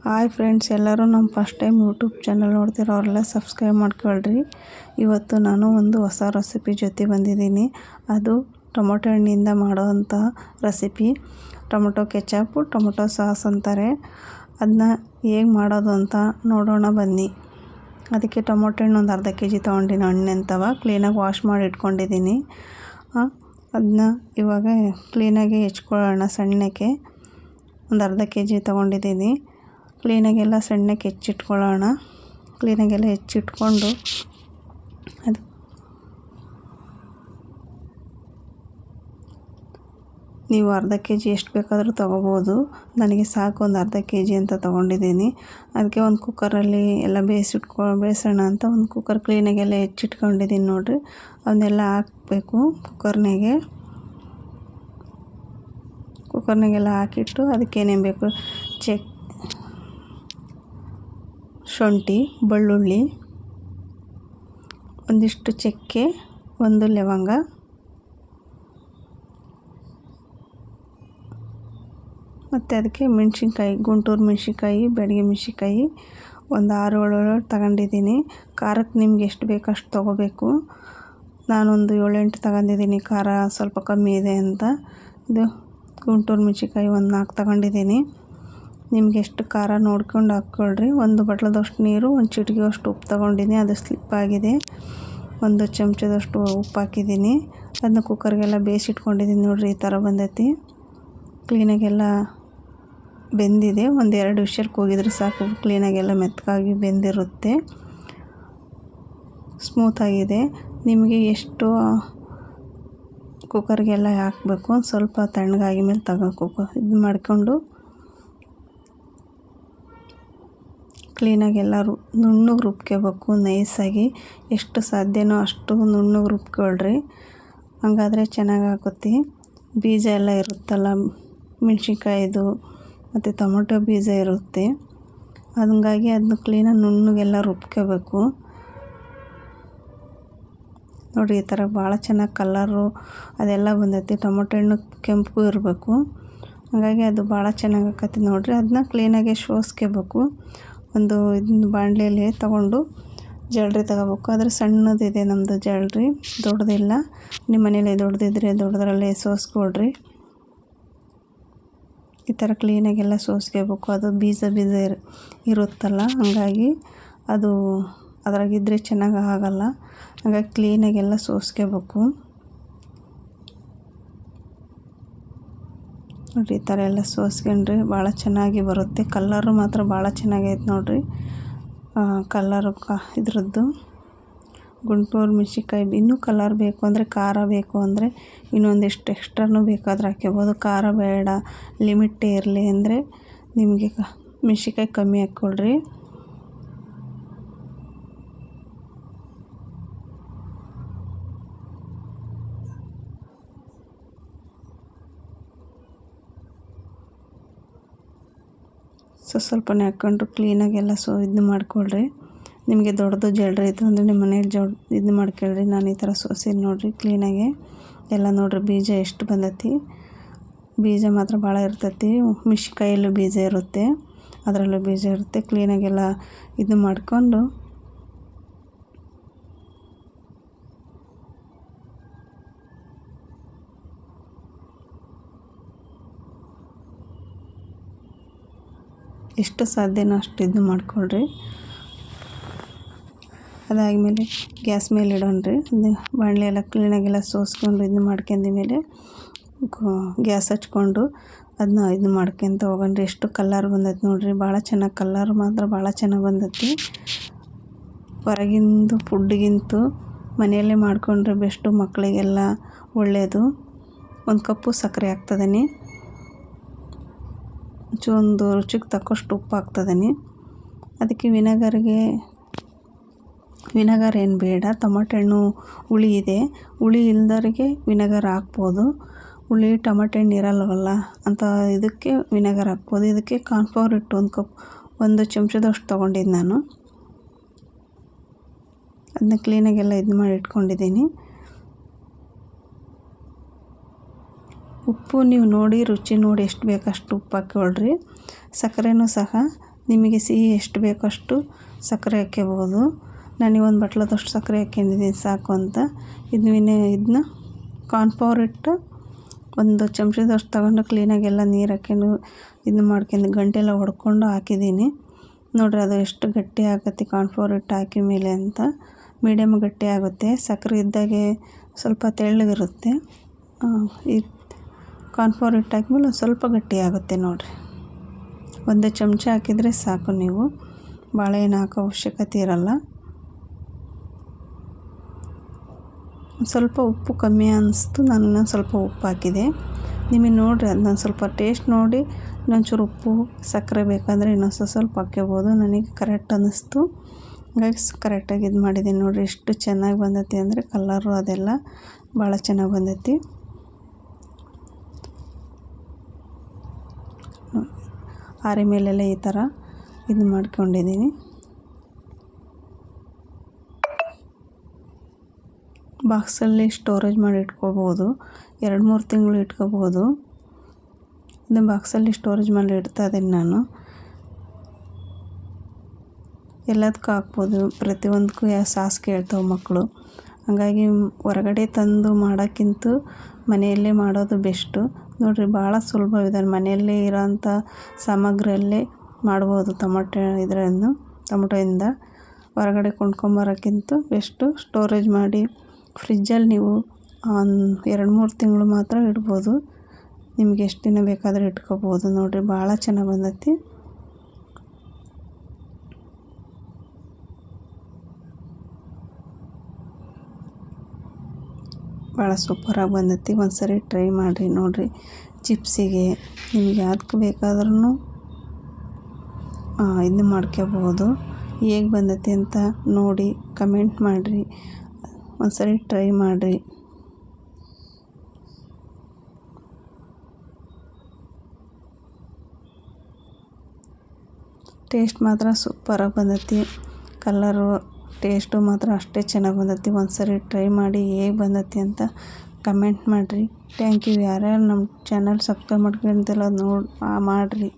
Hi friends, ಎಲ್ಲರೂ ನಮ್ಮ first time YouTube channel ನೋಡ್ತಿರೋರೆಲ್ಲ ಸಬ್ಸ್ಕ್ರೈಬ್ ಮಾಡ್ಕೊಳ್ರಿ. ಇವತ್ತು ನಾನು ಒಂದು ಹೊಸ ರೆಸಿಪಿ ಜೊತೆ ಬಂದಿದ್ದೀನಿ. ಅದು ಟೊಮೊಟೊ ಹಣ್ಣಿಂದ ಮಾಡೋವಂಥ recipe. Tomato ketchup, tomato sauce ಅಂತಾರೆ. ಅದನ್ನ ಹೇಗೆ ಮಾಡೋದು ಅಂತ ನೋಡೋಣ ಬನ್ನಿ. ಅದಕ್ಕೆ ಟೊಮೊಟೊ ಹಣ್ಣು ಒಂದು ಅರ್ಧ ಕೆ ಜಿ ತೊಗೊಂಡಿನಿ. ಹಣ್ಣೆಂತವ ಕ್ಲೀನಾಗಿ ವಾಶ್ ಮಾಡಿ ಇಟ್ಕೊಂಡಿದ್ದೀನಿ. ಅದನ್ನ ಇವಾಗ ಕ್ಲೀನಾಗಿ ಹೆಚ್ಕೊಳ್ಳೋಣ. ಸಣ್ಣಕ್ಕೆ ಒಂದು ಅರ್ಧ ಕೆ ಜಿ ತೊಗೊಂಡಿದ್ದೀನಿ. ಕ್ಲೀನಾಗೆಲ್ಲ ಸಣ್ಣಕ್ಕೆ ಹೆಚ್ಚಿಟ್ಕೊಳ್ಳೋಣ. ಕ್ಲೀನಾಗೆಲ್ಲ ಹೆಚ್ಚಿಟ್ಕೊಂಡು ಅದು ನೀವು ಅರ್ಧ ಕೆ ಜಿ ಎಷ್ಟು ಬೇಕಾದರೂ ತೊಗೋಬೋದು. ನನಗೆ ಸಾಕು, ಒಂದು ಅರ್ಧ ಕೆ ಜಿ ಅಂತ ತೊಗೊಂಡಿದ್ದೀನಿ. ಅದಕ್ಕೆ ಒಂದು ಕುಕ್ಕರಲ್ಲಿ ಎಲ್ಲ ಬೇಯಿಸೋಣ ಅಂತ ಒಂದು ಕುಕ್ಕರ್ ಕ್ಲೀನಾಗೆಲ್ಲ ಹೆಚ್ಚಿಟ್ಕೊಂಡಿದ್ದೀನಿ ನೋಡಿರಿ. ಅವನ್ನೆಲ್ಲ ಹಾಕಬೇಕು ಕುಕ್ಕರ್ನಾಗೆಲ್ಲ ಹಾಕಿಟ್ಟು ಅದಕ್ಕೇನೇನು ಬೇಕು, ಶುಂಠಿ, ಬೆಳ್ಳುಳ್ಳಿ, ಒಂದಿಷ್ಟು ಚಕ್ಕೆ, ಒಂದು ಲವಂಗ, ಮತ್ತು ಅದಕ್ಕೆ ಮೆಣಸಿನ್ಕಾಯಿ, ಗುಂಟೂರು ಮೆಣಸಿನ್ಕಾಯಿ, ಬ್ಯಾಡಗಿ ಮೆಣಸಿನ್ಕಾಯಿ ಒಂದು 6-7 ತಗೊಂಡಿದ್ದೀನಿ. ಖಾರಕ್ಕೆ ನಿಮ್ಗೆ ಎಷ್ಟು ಬೇಕು ಅಷ್ಟು ತೊಗೋಬೇಕು. ನಾನೊಂದು 7-8 ತಗೊಂಡಿದ್ದೀನಿ. ಖಾರ ಸ್ವಲ್ಪ ಕಮ್ಮಿ ಇದೆ ಅಂತ. ಇದು ಗುಂಟೂರು ಮೆಣಸಿನ್ಕಾಯಿ ಒಂದು 4 ತಗೊಂಡಿದ್ದೀನಿ. ನಿಮ್ಗೆ ಎಷ್ಟು ಖಾರ ನೋಡ್ಕೊಂಡು ಹಾಕ್ಕೊಳ್ರಿ. ಒಂದು ಬಟ್ಲದಷ್ಟು ನೀರು, ಒಂದು ಚಿಟಿಕೆಯಷ್ಟು ಉಪ್ಪು ತೊಗೊಂಡಿದ್ದೀನಿ. ಅದು ಸ್ಲಿಪ್ ಆಗಿದೆ. ಒಂದು ಚಮಚದಷ್ಟು ಉಪ್ಪು ಹಾಕಿದ್ದೀನಿ. ಅದನ್ನ ಕುಕ್ಕರ್ಗೆಲ್ಲ ಬೇಯಿಸಿಟ್ಕೊಂಡಿದ್ದೀನಿ ನೋಡಿರಿ. ಈ ಥರ ಬಂದೈತಿ. ಕ್ಲೀನಾಗೆಲ್ಲ ಬೆಂದಿದೆ. ಒಂದು 2 ವಿಷಲ್ ಕೂಗಿದ್ರೆ ಸಾಕು. ಕ್ಲೀನಾಗೆಲ್ಲ ಮೆತ್ತಗಾಗಿ ಬೆಂದಿರುತ್ತೆ. ಸ್ಮೂತಾಗಿದೆ. ನಿಮಗೆ ಎಷ್ಟು ಕುಕ್ಕರ್ಗೆಲ್ಲ ಹಾಕಬೇಕು, ಸ್ವಲ್ಪ ತಣ್ಣಗಾಗಿ ಮೇಲೆ ಇದು ಮಾಡಿಕೊಂಡು ಕ್ಲೀನಾಗೆಲ್ಲ ನುಣ್ಣಗೆ ರುಬ್ಕೋಬೇಕು. ನೈಸಾಗಿ ಎಷ್ಟು ಸಾಧ್ಯನೋ ಅಷ್ಟು ನುಣ್ಣಗೆ ರುಬ್ಕೊಳ್ರಿ. ಹಂಗಾದರೆ ಚೆನ್ನಾಗಾಗುತ್ತೆ. ಬೀಜ ಎಲ್ಲ ಇರುತ್ತಲ್ಲ, ಮೆಣಸಿನ್ಕಾಯಿದು ಮತ್ತು ಟೊಮೊಟೊ ಬೀಜ ಇರುತ್ತೆ. ಹಂಗಾಗಿ ಅದನ್ನ ಕ್ಲೀನಾಗಿ ನುಣ್ಣಗೆಲ್ಲ ರುಬ್ಕೋಬೇಕು. ನೋಡಿ, ಈ ಥರ ಭಾಳ ಚೆನ್ನಾಗಿ ಕಲರು ಅದೆಲ್ಲ ಬಂದೈತಿ. ಟೊಮೊಟೊ ಹಣ್ಣು ಕೆಂಪು ಇರಬೇಕು. ಹಾಗಾಗಿ ಅದು ಭಾಳ ಚೆನ್ನಾಗಿ ಆಕತಿ ನೋಡಿರಿ. ಅದನ್ನ ಕ್ಲೀನಾಗಿ ಸೋಸ್ಕೋಬೇಕು. ಒಂದು ಇದನ್ನ ಬಾಣಲೆಯಲ್ಲಿ ತೊಗೊಂಡು ಜಲ್ರಿ ತಗೋಬೇಕು. ಆದರೆ ಸಣ್ಣದಿದೆ ನಮ್ಮದು ಜಲ್ರಿ, ದೊಡ್ಡದಿಲ್ಲ. ನಿಮ್ಮ ಮನೇಲಿ ದೊಡ್ಡದಿದ್ರೆ ದೊಡ್ಡದ್ರಲ್ಲೇ ಸೋಸ್ಕೊಳ್ರಿ. ಈ ಥರ ಕ್ಲೀನಾಗೆಲ್ಲ ಸೋಸ್ಕೋಬೇಕು. ಅದು ಬೀಜ ಇರುತ್ತಲ್ಲ, ಹಾಗಾಗಿ ಅದು ಅದ್ರಾಗಿದ್ದರೆ ಚೆನ್ನಾಗಿ ಆಗಲ್ಲ. ಹಾಗಾಗಿ ಕ್ಲೀನಾಗೆಲ್ಲ ಸೋಸ್ಕೋಬೇಕು. ನೋಡಿರಿ, ಈ ಥರ ಎಲ್ಲ ಸೋಸ್ಕೊಂಡ್ರೆ ಭಾಳ ಚೆನ್ನಾಗಿ ಬರುತ್ತೆ. ಕಲ್ಲರು ಮಾತ್ರ ಭಾಳ ಚೆನ್ನಾಗೈತೆ ನೋಡಿರಿ. ಕಲ್ಲರು ಇದ್ರದ್ದು ಗುಂಟೂರು ಮೆಣಸಿನ್ಕಾಯಿ. ಇನ್ನೂ ಕಲರ್ ಬೇಕು ಅಂದರೆ, ಖಾರ ಬೇಕು ಅಂದರೆ ಇನ್ನೊಂದಿಷ್ಟು ಎಕ್ಸ್ಟ್ರಾನೂ ಬೇಕಾದ್ರೆ ಹಾಕ್ಕೋಬೋದು. ಖಾರ ಬೇಡ, ಲಿಮಿಟೇ ಇರಲಿ ಅಂದರೆ ನಿಮಗೆ ಮೆಣಸಿನ್ಕಾಯಿ ಕಮ್ಮಿ ಹಾಕ್ಕೊಳ್ರಿ. ಸ್ವಲ್ಪನೇ ಹಾಕ್ಕೊಂಡು ಕ್ಲೀನಾಗೆಲ್ಲ ಇದನ್ನ ಮಾಡ್ಕೊಳ್ರಿ. ನಿಮಗೆ ದೊಡ್ಡದು ಜಲ್ರಿ ಇತ್ತು ಅಂದರೆ ನಿಮ್ಮ ಮನೇಲಿ ಇದನ್ನ ಮಾಡ್ಕೊಳ್ರಿ. ನಾನು ಈ ಥರ ಸೋಸಿದ್ದು ನೋಡಿರಿ ಕ್ಲೀನಾಗೆ ಎಲ್ಲ. ನೋಡಿರಿ ಬೀಜ ಎಷ್ಟು ಬಂದೈತಿ. ಬೀಜ ಮಾತ್ರ ಭಾಳ ಇರ್ತೈತಿ. ಮೆಣಸಿನ್ಕಾಯಲ್ಲೂ ಬೀಜ ಇರುತ್ತೆ, ಅದರಲ್ಲೂ ಬೀಜ ಇರುತ್ತೆ. ಕ್ಲೀನಾಗೆಲ್ಲ ಇದು ಮಾಡ್ಕೊಂಡು ಎಷ್ಟು ಸಾಧ್ಯನೋ ಅಷ್ಟು ಇದು ಮಾಡ್ಕೊಳ್ರಿ. ಅದಾದಮೇಲೆ ಗ್ಯಾಸ್ ಮೇಲೆ ಇಡೋಣ್ರಿ. ಬಾಣಲೆ ಎಲ್ಲ ಕ್ಲೀನಾಗೆಲ್ಲ ಸೋಸ್ಕೊಂಡು ಇದನ್ನ ಮಾಡ್ಕೊಂಡ ಮೇಲೆ ಗ್ಯಾಸ್ ಹಚ್ಕೊಂಡು ಅದನ್ನ ಇದು ಮಾಡ್ಕೊಂತ ಹೋಗೋಣ್ರಿ. ಎಷ್ಟು ಕಲರ್ ಬಂದೈತೆ ನೋಡಿರಿ. ಭಾಳ ಚೆನ್ನಾಗಿ ಕಲರ್ ಮಾತ್ರ ಭಾಳ ಚೆನ್ನಾಗಿ ಬಂದೈತಿ. ಹೊರಗಿಂದು ಫುಡ್ಗಿಂತೂ ಮನೆಯಲ್ಲೇ ಮಾಡ್ಕೊಂಡ್ರೆ ಬೆಸ್ಟು. ಮಕ್ಕಳಿಗೆಲ್ಲ ಒಳ್ಳೆಯದು. 1 ಕಪ್ಪು ಸಕ್ಕರೆ ಹಾಕ್ತಿದ್ದೀನಿ. ಒಂದು ರುಚಿಗೆ ತಕ್ಕಷ್ಟು ಉಪ್ಪು ಹಾಕ್ತಿದ್ದೀನಿ. ಅದಕ್ಕೆ ವಿನೆಗರ್ ಏನು ಬೇಡ. ಟೊಮೊಟೊ ಹಣ್ಣು ಹುಳಿ ಇದೆ. ಹುಳಿ ಇಲ್ದರಿಗೆ ವಿನೆಗರ್ ಹಾಕ್ಬೋದು. ಹುಳಿ ಟೊಮೊಟೊ ಹಣ್ಣು ಇರಲ್ವಲ್ಲ ಅಂತ ಇದಕ್ಕೆ ವಿನೆಗರ್ ಹಾಕ್ಬೋದು. ಇದಕ್ಕೆ ಕಾರ್ನ್ಫ್ಲವರ್ ಹಿಟ್ಟು 1 ಚಮಚದಷ್ಟು ತೊಗೊಂಡಿದ್ದು ನಾನು. ಅದನ್ನ ಕ್ಲೀನಾಗೆಲ್ಲ ಇದು ಮಾಡಿ ಇಟ್ಕೊಂಡಿದ್ದೀನಿ. ಉಪ್ಪು ನೀವು ನೋಡಿ ರುಚಿ ನೋಡಿ ಎಷ್ಟು ಬೇಕಷ್ಟು ಉಪ್ಪು ಹಾಕ್ಕೊಳ್ರಿ. ಸಕ್ಕರೆನೂ ಸಹ ನಿಮಗೆ ಸಿಹಿ ಎಷ್ಟು ಬೇಕೋ ಅಷ್ಟು ಸಕ್ಕರೆ ಹಾಕ್ಕೋಬೋದು. ನನಗೆ ಒಂದು ಬಟ್ಲದಷ್ಟು ಸಕ್ಕರೆ ಹಾಕ್ಕೊಂಡಿದ್ದೀನಿ ಸಾಕು ಅಂತ. ಇದನ್ನ ಕಾರ್ನ್ಫ್ಲವರ್ ಹಿಟ್ಟು ಒಂದು ಚಮಚದಷ್ಟು ತಗೊಂಡು ಕ್ಲೀನಾಗಿ ಎಲ್ಲ ನೀರು ಹಾಕ್ಕೊಂಡು ಇದನ್ನ ಮಾಡ್ಕೊಂಡು ಗಂಟೆಲ್ಲ ಹೊಡ್ಕೊಂಡು ಹಾಕಿದ್ದೀನಿ. ನೋಡಿರಿ ಅದು ಎಷ್ಟು ಗಟ್ಟಿ ಆಗುತ್ತೆ ಕಾರ್ನ್ಫ್ಲವರ್ ಹಿಟ್ಟು ಹಾಕಿದ ಮೇಲೆ ಅಂತ. ಮೀಡಿಯಮ್ ಗಟ್ಟಿ ಆಗುತ್ತೆ. ಸಕ್ಕರೆ ಇದ್ದಾಗೆ ಸ್ವಲ್ಪ ತೆಳ್ಳಗಿರುತ್ತೆ. ಈ ಕಾರ್ನ್ಫ್ಲವರ್ ಹಿಟ್ಟು ಹಾಕಿದ್ಮೇಲೆ ಸ್ವಲ್ಪ ಗಟ್ಟಿ ಆಗುತ್ತೆ ನೋಡಿರಿ. ಒಂದು ಚಮಚ ಹಾಕಿದರೆ ಸಾಕು, ನೀವು ಭಾಳ ಏನು ಹಾಕೋ ಅವಶ್ಯಕತೆ ಇರಲ್ಲ. ಸ್ವಲ್ಪ ಉಪ್ಪು ಕಮ್ಮಿ ಅನ್ನಿಸ್ತು, ನಾನು ಇನ್ನೊಂದು ಸ್ವಲ್ಪ ಉಪ್ಪು ಹಾಕಿದೆ. ನಿಮಗೆ ನೋಡಿರಿ ಅದನ್ನ ಸ್ವಲ್ಪ ಟೇಸ್ಟ್ ನೋಡಿ ಇನ್ನೊಂಚೂರು ಉಪ್ಪು ಸಕ್ಕರೆ ಬೇಕಂದರೆ ಇನ್ನೊಂದು ಸ್ವಲ್ಪ ಹಾಕ್ಕೋಬೋದು. ನನಗೆ ಕರೆಕ್ಟ್ ಅನ್ನಿಸ್ತು, ಹಾಗಾಗಿ ಕರೆಕ್ಟಾಗಿ ಇದು ಮಾಡಿದ್ದೀನಿ. ನೋಡಿರಿ ಎಷ್ಟು ಚೆನ್ನಾಗಿ ಬಂದೈತಿ ಅಂದರೆ ಕಲರು ಅದೆಲ್ಲ ಭಾಳ ಚೆನ್ನಾಗಿ ಬಂದೈತಿ. ಆರಿ ಮೇಲೆಲ್ಲ ಈ ಥರ ಇದು ಮಾಡ್ಕೊಂಡಿದ್ದೀನಿ. ಬಾಕ್ಸಲ್ಲಿ ಸ್ಟೋರೇಜ್ ಮಾಡಿ ಇಟ್ಕೋಬೋದು, 2-3 ತಿಂಗಳು ಇಟ್ಕೋಬೋದು. ಇದು ಬಾಕ್ಸಲ್ಲಿ ಸ್ಟೋರೇಜ್ ಮಾಡಿ ಇಡ್ತಾ ಇದ್ದೀನಿ ನಾನು. ಎಲ್ಲದಕ್ಕೂ ಹಾಕ್ಬೋದು, ಪ್ರತಿಯೊಂದಕ್ಕೂ ಸಾಸ್ ಕೇಳ್ತಾವೆ ಮಕ್ಕಳು. ಹಾಗಾಗಿ ಹೊರಗಡೆ ತಂದು ಮಾಡೋಕ್ಕಿಂತ ಮನೆಯಲ್ಲೇ ಮಾಡೋದು ಬೆಸ್ಟು. ನೋಡಿರಿ ಭಾಳ ಸುಲಭವಿದೆ, ಮನೆಯಲ್ಲೇ ಇರೋಂಥ ಸಾಮಗ್ರಿಯಲ್ಲೇ ಮಾಡ್ಬೋದು. ಟೊಮೊಟೊಯಿಂದ ಹೊರಗಡೆ ಕೊಂಡ್ಕೊಂಬರೋಕ್ಕಿಂತ ಬೆಸ್ಟು. ಸ್ಟೋರೇಜ್ ಮಾಡಿ ಫ್ರಿಜ್ಜಲ್ಲಿ ನೀವು 2-3 ತಿಂಗಳು ಮಾತ್ರ ಇಡ್ಬೋದು. ನಿಮ್ಗೆ ಎಷ್ಟು ದಿನ ಬೇಕಾದರೆ ಇಟ್ಕೋಬೋದು. ನೋಡಿರಿ ಭಾಳ ಚೆನ್ನಾಗಿ ಬಂದೈತಿ. ಭಾಳ ಸೂಪರಾಗಿ ಬಂದೈತಿ. ಒಂದು ಸರಿ ಟ್ರೈ ಮಾಡಿರಿ. ನೋಡಿರಿ ಚಿಪ್ಸಿಗೆ ನಿಮಗೆ ಅದಕ್ಕೆ ಬೇಕಾದ್ರೂ ಇದನ್ನ ಮಾಡ್ಕೋಬೋದು. ಹೇಗೆ ಬಂದೈತಿ ಅಂತ ನೋಡಿ ಕಮೆಂಟ್ ಮಾಡಿರಿ. ಒಂದು ಸರಿ ಟ್ರೈ ಮಾಡಿರಿ. ಟೇಸ್ಟ್ ಮಾತ್ರ ಸೂಪರಾಗಿ ಬಂದೈತಿ. ಕಲರು ಟೇಸ್ಟು ಮಾತ್ರ ಅಷ್ಟೇ ಚೆನ್ನಾಗಿ ಬಂದೈತಿ. ಒಂದು ಸರಿ ಟ್ರೈ ಮಾಡಿ ಹೇಗೆ ಬಂದೈತಿ ಅಂತ ಕಮೆಂಟ್ ಮಾಡಿರಿ. Thank you. ಯಾರ್ಯಾರು ನಮ್ಮ ಚಾನಲ್ ಸಬ್ಸ್ಕ್ರೈಬ್ ಮಾಡ್ಕೊಂಡಿಲ್ಲ ಮಾಡಿರಿ.